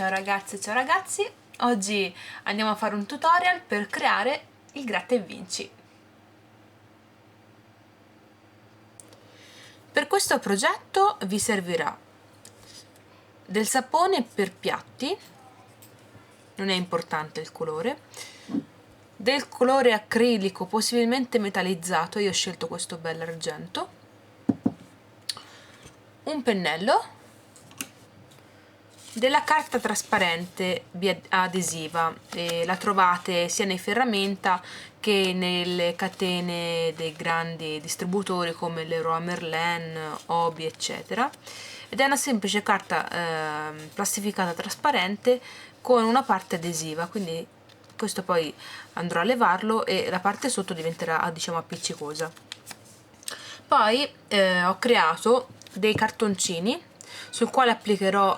Ciao ragazze, ciao ragazzi, oggi andiamo a fare un tutorial per creare il gratta e vinci. Per questo progetto vi servirà del sapone per piatti, non è importante il colore, del colore acrilico possibilmente metallizzato, io ho scelto questo bell'argento, un pennello, della carta trasparente adesiva, la trovate sia nei ferramenta che nelle catene dei grandi distributori come Leroy Merlin, Obi eccetera, ed è una semplice carta plastificata trasparente con una parte adesiva, quindi questo poi andrò a levarlo e la parte sotto diventerà diciamo appiccicosa. Poi ho creato dei cartoncini sul quale applicherò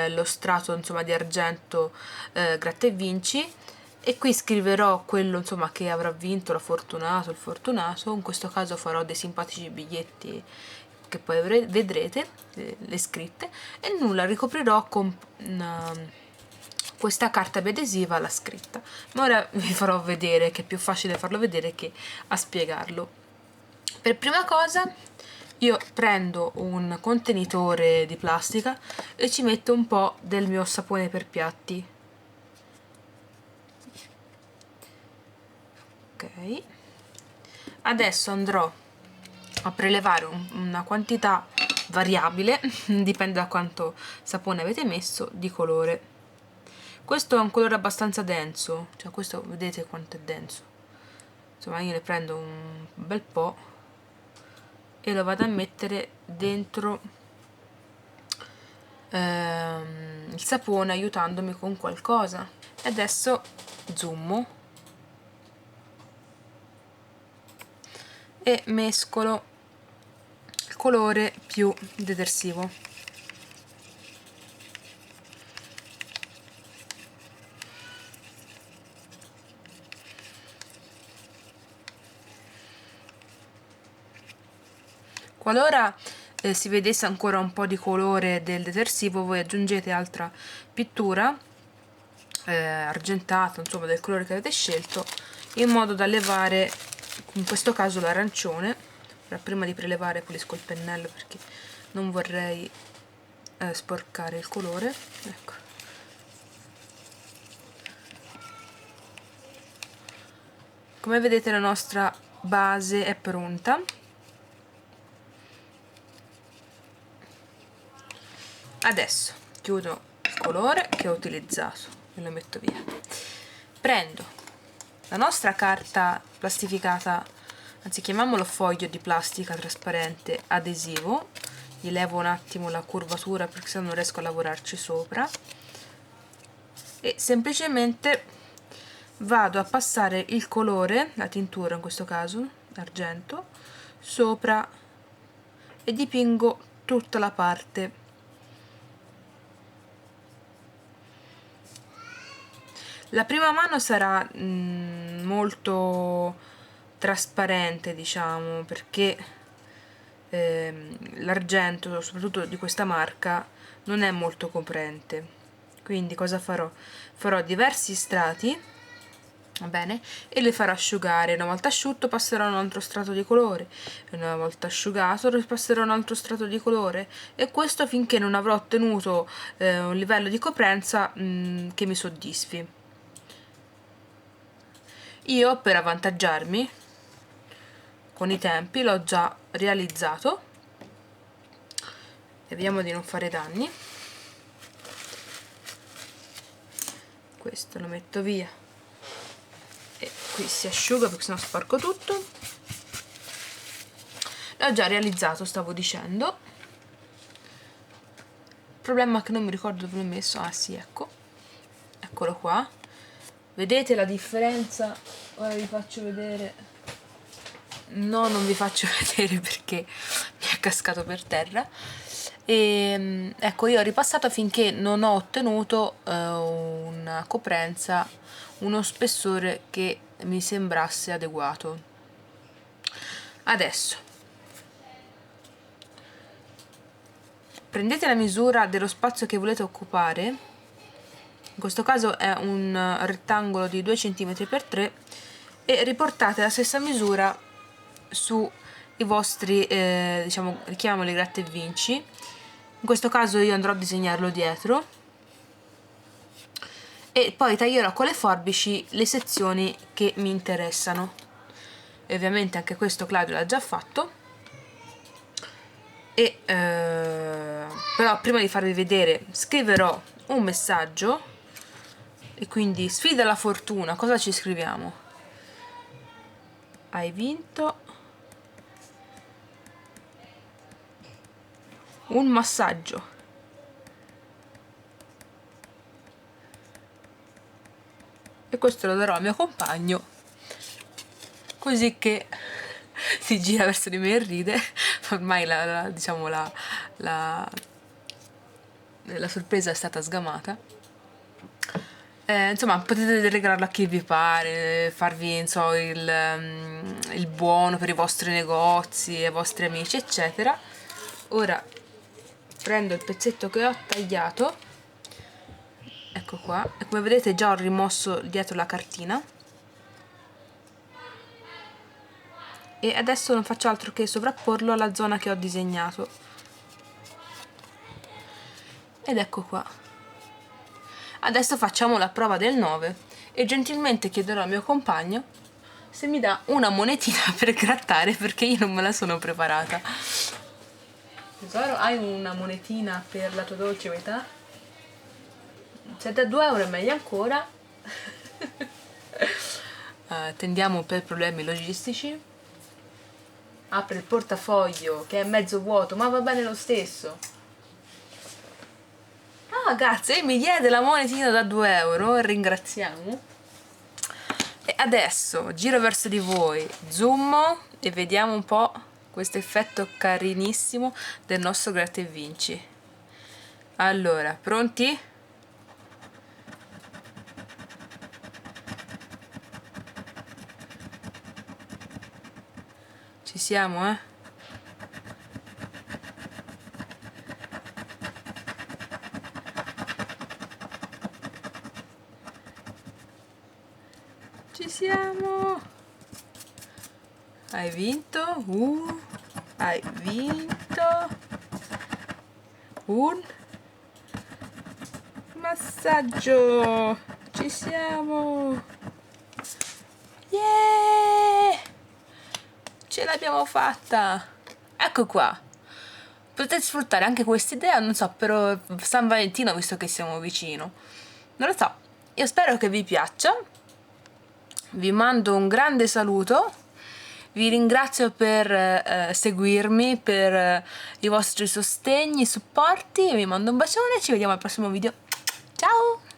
lo strato insomma di argento gratta e vinci, e qui scriverò quello insomma che avrà vinto, la fortunato, il fortunato. In questo caso farò dei simpatici biglietti che poi vedrete, le scritte, e nulla, ricoprirò con questa carta adesiva la scritta. Ma ora vi farò vedere, che è più facile farlo vedere che a spiegarlo. Per prima cosa io prendo un contenitore di plastica e ci metto un po' del mio sapone per piatti. Ok, adesso andrò a prelevare una quantità variabile, dipende da quanto sapone avete messo, di colore. Questo è un colore abbastanza denso, cioè questo vedete quanto è denso, insomma io ne prendo un bel po' e lo vado a mettere dentro il sapone aiutandomi con qualcosa. E adesso zoom e mescolo il colore più detersivo. Qualora si vedesse ancora un po' di colore del detersivo, voi aggiungete altra pittura argentata, insomma del colore che avete scelto, in modo da levare in questo caso l'arancione. Prima di prelevare pulisco il pennello perché non vorrei sporcare il colore. Ecco. Come vedete la nostra base è pronta. Adesso chiudo il colore che ho utilizzato e lo metto via. Prendo la nostra carta plastificata, anzi chiamiamolo foglio di plastica trasparente adesivo, gli levo un attimo la curvatura perché se no non riesco a lavorarci sopra, e semplicemente vado a passare il colore, la tintura in questo caso, argento, sopra e dipingo tutta la parte. La prima mano sarà molto trasparente, diciamo, perché l'argento, soprattutto di questa marca, non è molto coprente. Quindi cosa farò? Farò diversi strati, va bene, e li farò asciugare. Una volta asciutto passerò un altro strato di colore, e una volta asciugato passerò un altro strato di colore, e questo finché non avrò ottenuto un livello di coprenza che mi soddisfi. Io, per avvantaggiarmi con i tempi, l'ho già realizzato e vediamo di non fare danni. Questo lo metto via e qui si asciuga perché sennò sporco tutto. L'ho già realizzato, stavo dicendo. Il problema è che non mi ricordo dove l'ho messo. Ah sì, ecco, eccolo qua. Vedete la differenza? Ora vi faccio vedere. No, non vi faccio vedere perché mi è cascato per terra. E ecco, io ho ripassato finché non ho ottenuto una coprenza, uno spessore che mi sembrasse adeguato. Adesso prendete la misura dello spazio che volete occupare in questo caso è un rettangolo di 2 cm x 3, e riportate la stessa misura su i vostri, diciamo, chiamiamoli gratta e vinci. In questo caso io andrò a disegnarlo dietro, e poi taglierò con le forbici le sezioni che mi interessano. E ovviamente anche questo Claudio l'ha già fatto. E però prima di farvi vedere scriverò un messaggio, e quindi sfida la fortuna. Cosa ci scriviamo? Hai vinto un massaggio. E questo lo darò al mio compagno, così che si gira verso di me e ride. Ormai diciamo la sorpresa è stata sgamata. Insomma, potete regalarlo a chi vi pare, farvi, non so, il buono per i vostri negozi, ai vostri amici, eccetera. Ora prendo il pezzetto che ho tagliato, ecco qua, e come vedete già ho rimosso dietro la cartina, e adesso non faccio altro che sovrapporlo alla zona che ho disegnato, ed ecco qua. Adesso facciamo la prova del 9 e gentilmente chiederò al mio compagno se mi dà una monetina per grattare, perché io non me la sono preparata. Tesoro, hai una monetina per la tua dolce metà? Se da 2 euro è meglio ancora. Tendiamo per problemi logistici. Apre il portafoglio che è mezzo vuoto, ma va bene lo stesso. Ah, grazie, mi diede la monetina da 2 euro, ringraziamo. E adesso giro verso di voi, zoom, e vediamo un po' questo effetto carinissimo del nostro gratta e vinci. Allora, pronti? Ci siamo, eh? Ci siamo! Hai vinto? Hai vinto un massaggio! Ci siamo! Yeah! Ce l'abbiamo fatta! Ecco qua! Potete sfruttare anche questa idea, non so, per San Valentino, visto che siamo vicino. Non lo so, io spero che vi piaccia. Vi mando un grande saluto, vi ringrazio per seguirmi, per i vostri sostegni, supporti, vi mando un bacione e ci vediamo al prossimo video. Ciao!